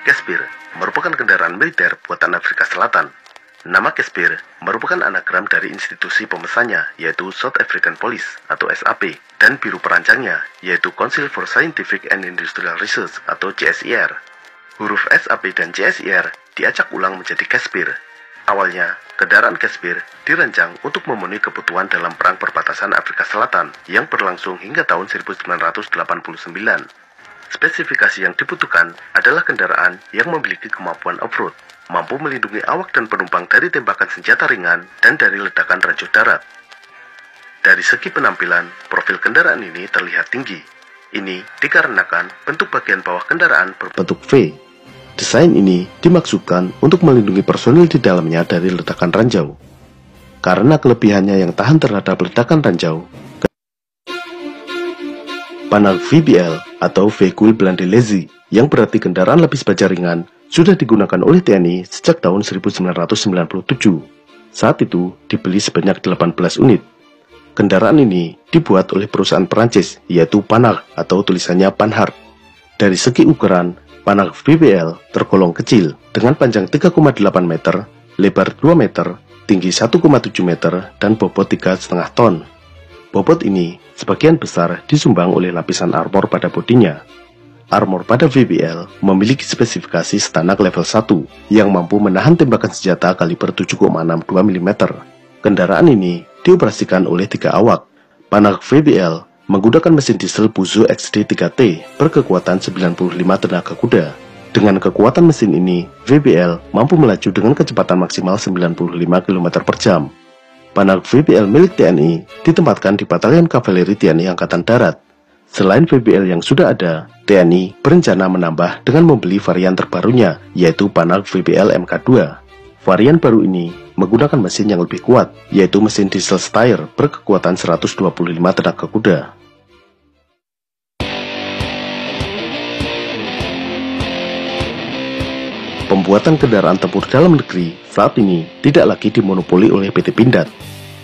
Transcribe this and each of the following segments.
Casspir merupakan kendaraan militer buatan Afrika Selatan. Nama Casspir merupakan anagram dari institusi pemesannya, yaitu South African Police atau SAP, dan biru perancangnya, yaitu Council for Scientific and Industrial Research atau CSIR. Huruf SAP dan CSIR diacak ulang menjadi Casspir. Awalnya, kendaraan Casspir dirancang untuk memenuhi kebutuhan dalam perang perbatasan Afrika Selatan yang berlangsung hingga tahun 1989. Spesifikasi yang dibutuhkan adalah kendaraan yang memiliki kemampuan off-road, mampu melindungi awak dan penumpang dari tembakan senjata ringan dan dari ledakan ranjau darat. Dari segi penampilan, profil kendaraan ini terlihat tinggi. Ini dikarenakan bentuk bagian bawah kendaraan berbentuk V. Desain ini dimaksudkan untuk melindungi personil di dalamnya dari ledakan ranjau. Karena kelebihannya yang tahan terhadap ledakan ranjau, panel VBL atau Vehicle Blinded Lazy, yang berarti kendaraan lapis baja ringan, sudah digunakan oleh TNI sejak tahun 1997. Saat itu dibeli sebanyak 18 unit. Kendaraan ini dibuat oleh perusahaan Perancis, yaitu Panhard atau tulisannya Panhard. Dari segi ukuran, Panhard VBL tergolong kecil dengan panjang 3,8 meter, lebar 2 meter, tinggi 1,7 meter, dan bobot 3,5 ton. Bobot ini sebagian besar disumbang oleh lapisan armor pada bodinya. Armor pada VBL memiliki spesifikasi Stanak level 1 yang mampu menahan tembakan senjata kaliber 7,62 mm. Kendaraan ini dioperasikan oleh 3 awak. Panhard VBL menggunakan mesin diesel Peugeot XD3T berkekuatan 95 tenaga kuda. Dengan kekuatan mesin ini, VBL mampu melaju dengan kecepatan maksimal 95 km per jam. Panhard VBL milik TNI ditempatkan di Batalion Kavaleri TNI Angkatan Darat. Selain VBL yang sudah ada, TNI berencana menambah dengan membeli varian terbarunya, yaitu Panhard VBL MK2. Varian baru ini menggunakan mesin yang lebih kuat, yaitu mesin diesel Steyr berkekuatan 125 tenaga kuda. Pembuatan kendaraan tempur dalam negeri saat ini tidak lagi dimonopoli oleh PT Pindad.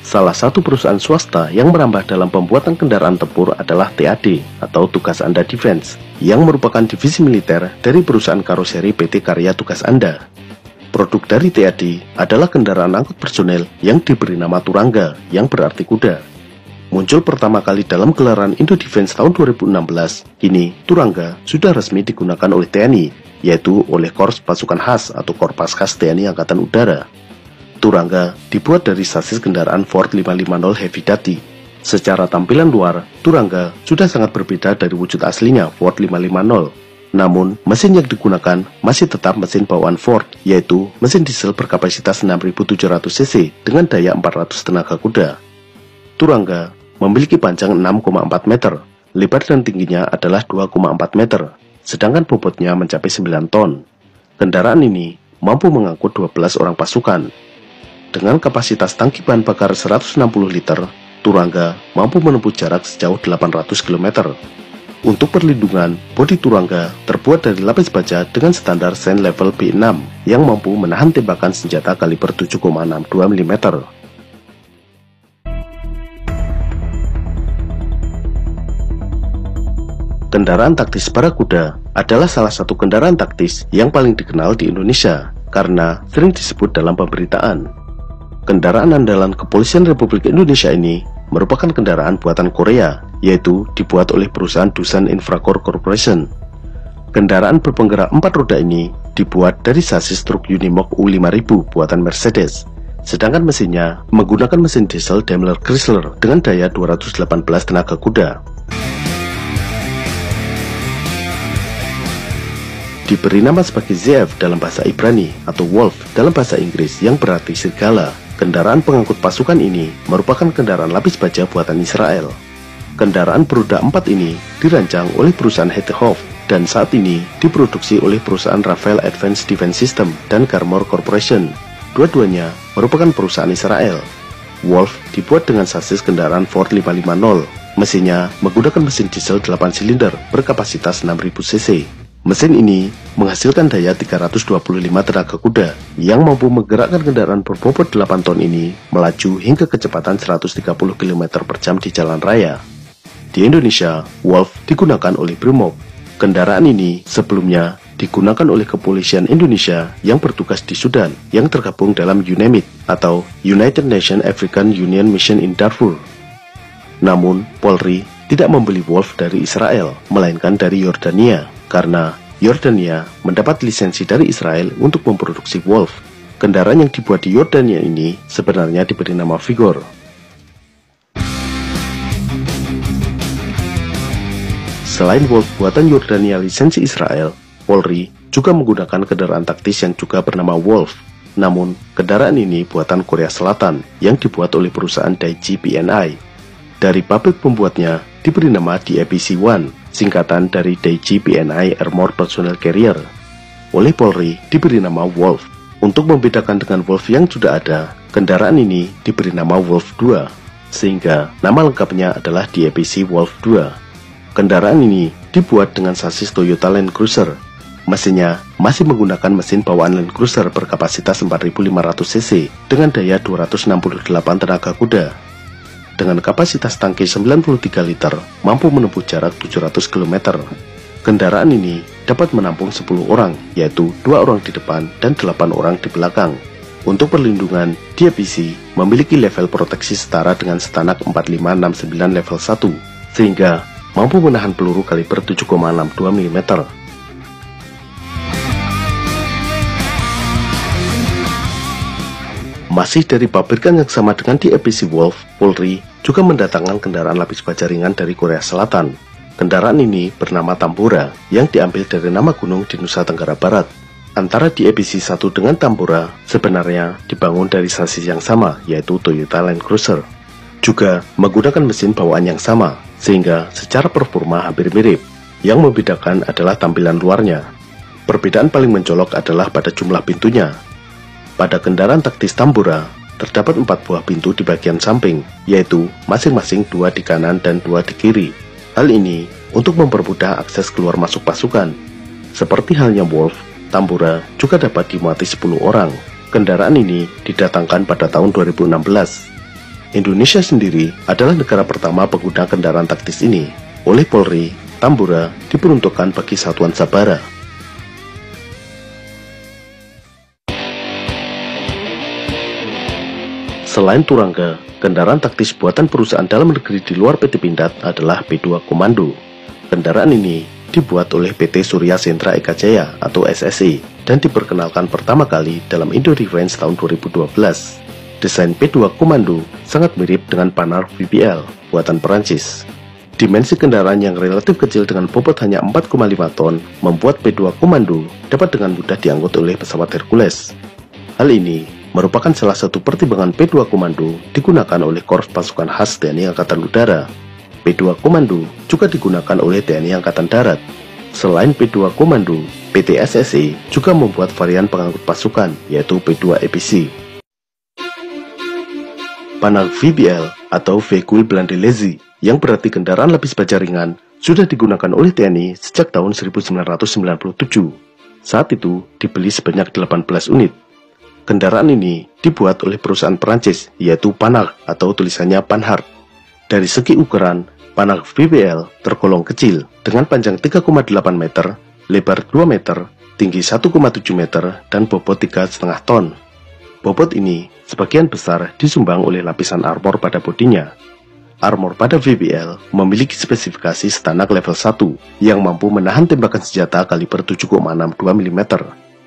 Salah satu perusahaan swasta yang merambah dalam pembuatan kendaraan tempur adalah TAD atau Tugas Anda Defense, yang merupakan divisi militer dari perusahaan karoseri PT Karya Tugas Anda. Produk dari TAD adalah kendaraan angkut personel yang diberi nama Turangga, yang berarti kuda. Muncul pertama kali dalam gelaran Indo Defense tahun 2016, kini Turangga sudah resmi digunakan oleh TNI, yaitu oleh Korps Pasukan Khas atau Korpas Khas TNI Angkatan Udara. Turangga dibuat dari sasis kendaraan Ford 550 Heavy Duty. Secara tampilan luar, Turangga sudah sangat berbeda dari wujud aslinya Ford 550. Namun, mesin yang digunakan masih tetap mesin bawaan Ford, yaitu mesin diesel berkapasitas 6.700 cc dengan daya 400 tenaga kuda. Turangga memiliki panjang 6,4 meter, lebar dan tingginya adalah 2,4 meter, sedangkan bobotnya mencapai 9 ton. Kendaraan ini mampu mengangkut 12 orang pasukan. Dengan kapasitas tangki bahan bakar 160 liter, Turangga mampu menempuh jarak sejauh 800 km. Untuk perlindungan, bodi Turangga terbuat dari lapis baja dengan standar SAN level B6 yang mampu menahan tembakan senjata kaliber 7,62 mm. Kendaraan taktis Barakuda adalah salah satu kendaraan taktis yang paling dikenal di Indonesia karena sering disebut dalam pemberitaan. Kendaraan andalan Kepolisian Republik Indonesia ini merupakan kendaraan buatan Korea, yaitu dibuat oleh perusahaan Doosan Infracore Corporation. Kendaraan berpenggerak 4 roda ini dibuat dari sasis truk Unimog U5000 buatan Mercedes, sedangkan mesinnya menggunakan mesin diesel Daimler Chrysler dengan daya 218 tenaga kuda. Diberi nama sebagai ZF dalam bahasa Ibrani atau Wolf dalam bahasa Inggris yang berarti serigala. Kendaraan pengangkut pasukan ini merupakan kendaraan lapis baja buatan Israel. Kendaraan beroda 4 ini dirancang oleh perusahaan Hettehoff dan saat ini diproduksi oleh perusahaan Rafael Advanced Defense System dan Garmor Corporation. Dua-duanya merupakan perusahaan Israel. Wolf dibuat dengan sasis kendaraan Ford 550. Mesinnya menggunakan mesin diesel 8 silinder berkapasitas 6000 cc. Mesin ini menghasilkan daya 325 tenaga kuda yang mampu menggerakkan kendaraan berbobot 8 ton ini melaju hingga kecepatan 130 km per jam di jalan raya. Di Indonesia, Wolf digunakan oleh Brimob. Kendaraan ini sebelumnya digunakan oleh kepolisian Indonesia yang bertugas di Sudan yang tergabung dalam UNAMID atau United Nations African Union Mission in Darfur. Namun, Polri tidak membeli Wolf dari Israel, melainkan dari Yordania, karena Yordania mendapat lisensi dari Israel untuk memproduksi Wolf. Kendaraan yang dibuat di Yordania ini sebenarnya diberi nama Vigor. Selain Wolf buatan Yordania lisensi Israel, Polri juga menggunakan kendaraan taktis yang juga bernama Wolf. Namun, kendaraan ini buatan Korea Selatan yang dibuat oleh perusahaan Daiji PNI. Dari pabrik pembuatnya diberi nama DAPC-1, singkatan dari Daiji PNI Armored Personnel Carrier. Oleh Polri diberi nama Wolf. Untuk membedakan dengan Wolf yang sudah ada, kendaraan ini diberi nama Wolf 2, sehingga nama lengkapnya adalah DAPC Wolf 2. Kendaraan ini dibuat dengan sasis Toyota Land Cruiser. Mesinnya masih menggunakan mesin bawaan Land Cruiser berkapasitas 4.500 cc dengan daya 268 tenaga kuda. Dengan kapasitas tangki 93 liter, mampu menempuh jarak 700 km. Kendaraan ini dapat menampung 10 orang, yaitu 2 orang di depan dan 8 orang di belakang. Untuk perlindungan, DAPC memiliki level proteksi setara dengan Stanak 4569 level 1, sehingga mampu menahan peluru kaliber 7,62 mm. Masih dari pabrikan yang sama dengan DAPC Wolf, Polri juga mendatangkan kendaraan lapis baja ringan dari Korea Selatan. Kendaraan ini bernama Tambora, yang diambil dari nama gunung di Nusa Tenggara Barat. Antara DAPC-1 dengan Tambora sebenarnya dibangun dari sasis yang sama, yaitu Toyota Land Cruiser. Juga menggunakan mesin bawaan yang sama, sehingga secara performa hampir mirip. Yang membedakan adalah tampilan luarnya. Perbedaan paling mencolok adalah pada jumlah pintunya. Pada kendaraan taktis Tambora, terdapat 4 buah pintu di bagian samping, yaitu masing-masing 2 di kanan dan 2 di kiri. Hal ini untuk mempermudah akses keluar masuk pasukan. Seperti halnya Wolf, Tambora juga dapat dimuati 10 orang. Kendaraan ini didatangkan pada tahun 2016. Indonesia sendiri adalah negara pertama pengguna kendaraan taktis ini. Oleh Polri, Tambora diperuntukkan bagi Satuan Sabara. Selain Turangga, kendaraan taktis buatan perusahaan dalam negeri di luar PT Pindad adalah P2 Komando. Kendaraan ini dibuat oleh PT Surya Sentra Eka Jaya atau SSE dan diperkenalkan pertama kali dalam Indo Defense tahun 2012. Desain P2 Komando sangat mirip dengan Panhard VBL buatan Perancis. Dimensi kendaraan yang relatif kecil dengan bobot hanya 4,5 ton membuat P2 Komando dapat dengan mudah diangkut oleh pesawat Hercules. Hal ini merupakan salah satu pertimbangan P2 Komando digunakan oleh Korps Pasukan Khas TNI Angkatan Udara. P2 Komando juga digunakan oleh TNI Angkatan Darat. Selain P2 Komando, PT SSE juga membuat varian pengangkut pasukan, yaitu P2 EPC. Panhard VBL atau Vehicle Blandelezi, yang berarti kendaraan lapis baja ringan, sudah digunakan oleh TNI sejak tahun 1997. Saat itu dibeli sebanyak 18 unit. Kendaraan ini dibuat oleh perusahaan Perancis, yaitu Panhard atau tulisannya Panhard. Dari segi ukuran, Panhard VBL tergolong kecil dengan panjang 3,8 meter, lebar 2 meter, tinggi 1,7 meter, dan bobot 3,5 ton. Bobot ini sebagian besar disumbang oleh lapisan armor pada bodinya. Armor pada VBL memiliki spesifikasi Stanak level 1 yang mampu menahan tembakan senjata kaliber 7,62 mm.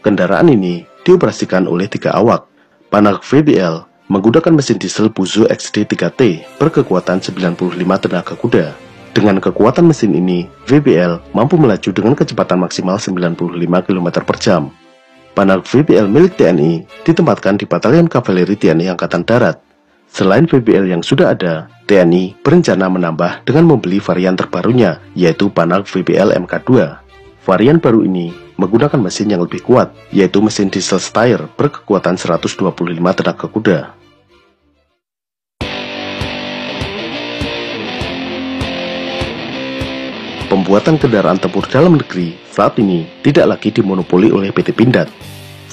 Kendaraan ini dioperasikan oleh 3 awak. Panhard VBL menggunakan mesin diesel Peugeot XD3T berkekuatan 95 tenaga kuda. Dengan kekuatan mesin ini, VBL mampu melaju dengan kecepatan maksimal 95 km per jam. Panhard VBL milik TNI ditempatkan di Batalion Kavaleri TNI Angkatan Darat. Selain VBL yang sudah ada, TNI berencana menambah dengan membeli varian terbarunya, yaitu Panhard VBL MK2. Varian baru ini menggunakan mesin yang lebih kuat, yaitu mesin diesel Steyr berkekuatan 125 tenaga kuda. Pembuatan kendaraan tempur dalam negeri saat ini tidak lagi dimonopoli oleh PT Pindad.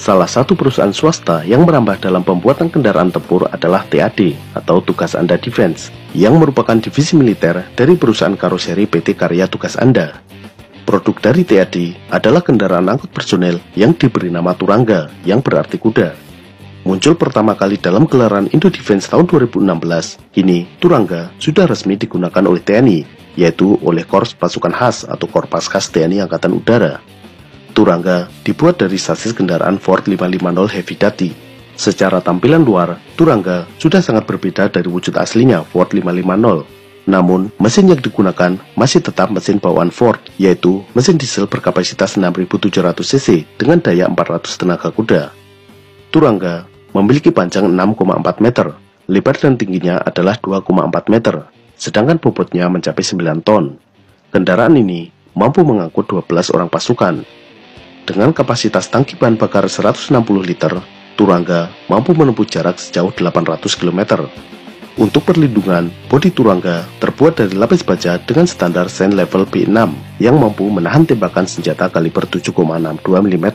Salah satu perusahaan swasta yang merambah dalam pembuatan kendaraan tempur adalah TAD atau Tugas Anda Defense, yang merupakan divisi militer dari perusahaan karoseri PT Karya Tugas Anda. Produk dari TAD adalah kendaraan angkut personel yang diberi nama Turangga, yang berarti kuda. Muncul pertama kali dalam gelaran Indo Defense tahun 2016, kini Turangga sudah resmi digunakan oleh TNI, yaitu oleh Korps Pasukan Khas atau Korpaskas TNI Angkatan Udara. Turangga dibuat dari sasis kendaraan Ford 550 Heavy Duty. Secara tampilan luar, Turangga sudah sangat berbeda dari wujud aslinya Ford 550. Namun, mesin yang digunakan masih tetap mesin bawaan Ford, yaitu mesin diesel berkapasitas 6.700 cc dengan daya 400 tenaga kuda. Turangga memiliki panjang 6,4 meter, lebar dan tingginya adalah 2,4 meter, sedangkan bobotnya mencapai 9 ton. Kendaraan ini mampu mengangkut 12 orang pasukan. Dengan kapasitas tangki bahan bakar 160 liter, Turangga mampu menempuh jarak sejauh 800 km. Untuk perlindungan, bodi Turangga terbuat dari lapis baja dengan standar SAN level B6 yang mampu menahan tembakan senjata kaliber 7,62 mm.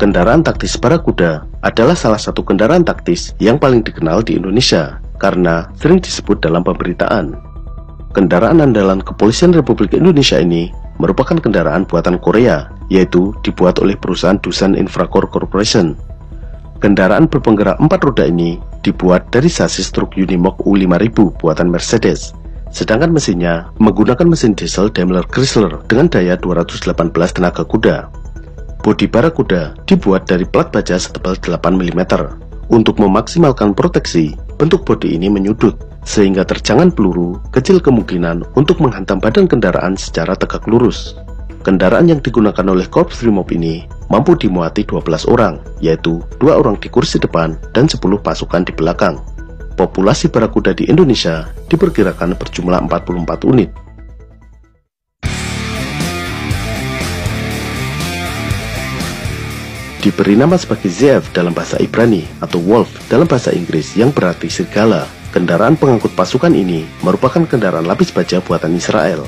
Kendaraan taktis Barakuda adalah salah satu kendaraan taktis yang paling dikenal di Indonesia karena sering disebut dalam pemberitaan. Kendaraan andalan Kepolisian Republik Indonesia ini merupakan kendaraan buatan Korea, yaitu dibuat oleh perusahaan Doosan Infracore Corporation. Kendaraan berpenggerak 4 roda ini dibuat dari sasis truk Unimog U5000 buatan Mercedes, sedangkan mesinnya menggunakan mesin diesel Daimler Chrysler dengan daya 218 tenaga kuda. Bodi Barakuda dibuat dari plat baja setebal 8 mm. Untuk memaksimalkan proteksi, bentuk bodi ini menyudut, sehingga terjangan peluru kecil kemungkinan untuk menghantam badan kendaraan secara tegak lurus. Kendaraan yang digunakan oleh Korps Brimob ini mampu dimuati 12 orang, yaitu 2 orang di kursi depan dan 10 pasukan di belakang. Populasi Barakuda di Indonesia diperkirakan berjumlah 44 unit. Diberi nama sebagai Zeev dalam bahasa Ibrani atau Wolf dalam bahasa Inggris yang berarti serigala. Kendaraan pengangkut pasukan ini merupakan kendaraan lapis baja buatan Israel.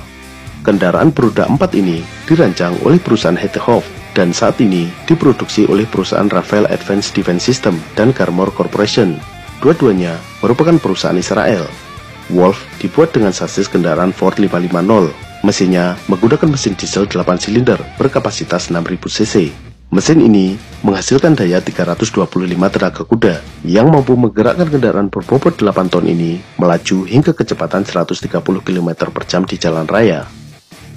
Kendaraan beroda 4 ini dirancang oleh perusahaan Hettehoff dan saat ini diproduksi oleh perusahaan Rafael Advanced Defense System dan Garmor Corporation. Dua-duanya merupakan perusahaan Israel. Wolf dibuat dengan sasis kendaraan Ford 550. Mesinnya menggunakan mesin diesel 8 silinder berkapasitas 6.000 cc. Mesin ini menghasilkan daya 325 tenaga kuda yang mampu menggerakkan kendaraan berbobot 8 ton ini melaju hingga kecepatan 130 km per jam di jalan raya.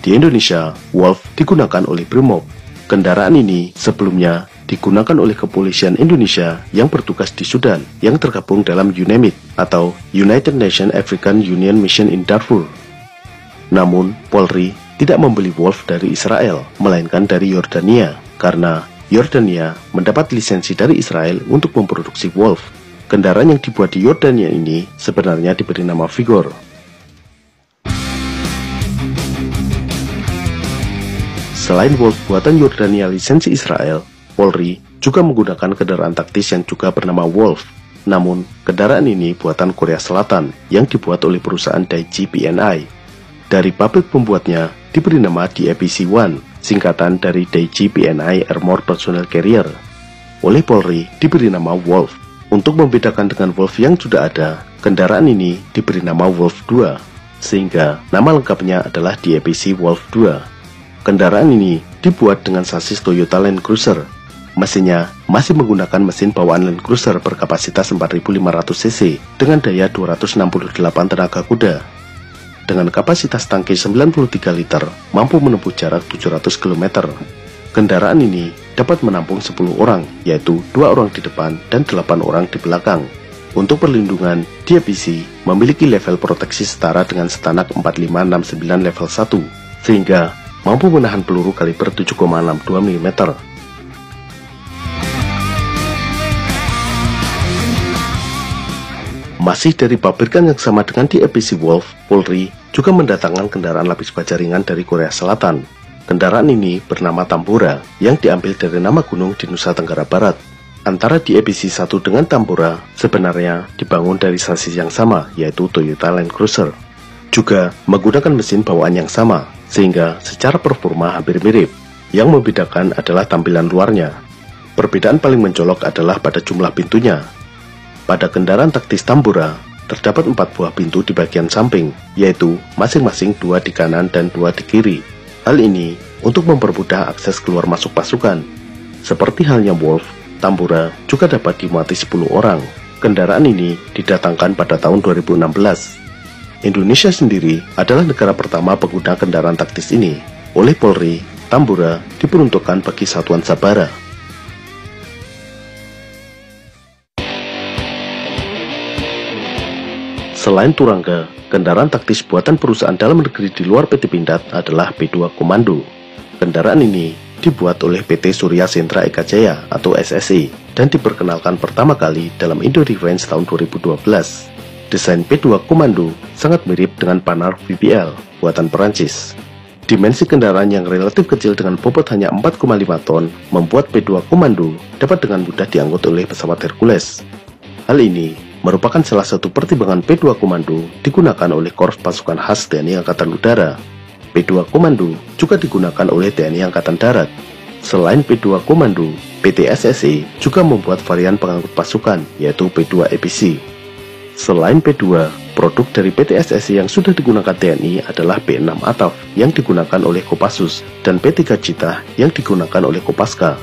Di Indonesia, Wolf digunakan oleh Brimob. Kendaraan ini sebelumnya digunakan oleh Kepolisian Indonesia yang bertugas di Sudan yang tergabung dalam UNAMID atau United Nations African Union Mission in Darfur. Namun, Polri tidak membeli Wolf dari Israel, melainkan dari Yordania, karena Yordania mendapat lisensi dari Israel untuk memproduksi Wolf. Kendaraan yang dibuat di Yordania ini sebenarnya diberi nama Vigor. Selain Wolf buatan Yordania lisensi Israel, Polri juga menggunakan kendaraan taktis yang juga bernama Wolf. Namun, kendaraan ini buatan Korea Selatan yang dibuat oleh perusahaan Daiji PNI. Dari pabrik pembuatnya diberi nama DAPC-1, singkatan dari Daiji PNI Armored Personnel Carrier. Oleh Polri diberi nama Wolf. Untuk membedakan dengan Wolf yang sudah ada, kendaraan ini diberi nama Wolf 2, sehingga nama lengkapnya adalah DAPC Wolf 2. Kendaraan ini dibuat dengan sasis Toyota Land Cruiser. Mesinnya masih menggunakan mesin bawaan Land Cruiser berkapasitas 4.500 cc dengan daya 268 tenaga kuda. Dengan kapasitas tangki 93 liter, mampu menempuh jarak 700 km. Kendaraan ini dapat menampung 10 orang, yaitu 2 orang di depan dan 8 orang di belakang. Untuk perlindungan, DAPC memiliki level proteksi setara dengan Stanak 4569 level 1, sehingga mampu menahan peluru kaliber 7,62 mm. Masih dari pabrikan yang sama dengan DAPC Wolf, Polri juga mendatangkan kendaraan lapis baja ringan dari Korea Selatan. Kendaraan ini bernama Tambora, yang diambil dari nama gunung di Nusa Tenggara Barat. Antara DAPC-1 dengan Tambora sebenarnya dibangun dari sasis yang sama, yaitu Toyota Land Cruiser. Juga menggunakan mesin bawaan yang sama, sehingga secara performa hampir mirip. Yang membedakan adalah tampilan luarnya. Perbedaan paling mencolok adalah pada jumlah pintunya. Pada kendaraan taktis Tambora, terdapat 4 buah pintu di bagian samping, yaitu masing-masing 2 di kanan dan 2 di kiri. Hal ini untuk mempermudah akses keluar masuk pasukan. Seperti halnya Wolf, Tambura juga dapat dimuati 10 orang. Kendaraan ini didatangkan pada tahun 2016. Indonesia sendiri adalah negara pertama pengguna kendaraan taktis ini. Oleh Polri, Tambura diperuntukkan bagi Satuan Sabara. Selain Turangga, kendaraan taktis buatan perusahaan dalam negeri di luar PT Pindad adalah P2 Komando. Kendaraan ini dibuat oleh PT Surya Sentra Eka Jaya atau SSE dan diperkenalkan pertama kali dalam Indo Defense tahun 2012. Desain P2 Komando sangat mirip dengan Panhard VPL buatan Perancis. Dimensi kendaraan yang relatif kecil dengan bobot hanya 4,5 ton membuat P2 Komando dapat dengan mudah diangkut oleh pesawat Hercules. Hal ini merupakan salah satu pertimbangan P2 Komando digunakan oleh Korps Pasukan Khas TNI Angkatan Udara. P2 Komando juga digunakan oleh TNI Angkatan Darat. Selain P2 Komando, PT SSE juga membuat varian pengangkut pasukan, yaitu P2 EPC. Selain P2, produk dari PT SSE yang sudah digunakan TNI adalah P6 Ataf yang digunakan oleh Kopassus dan P3 Citah yang digunakan oleh Kopaska.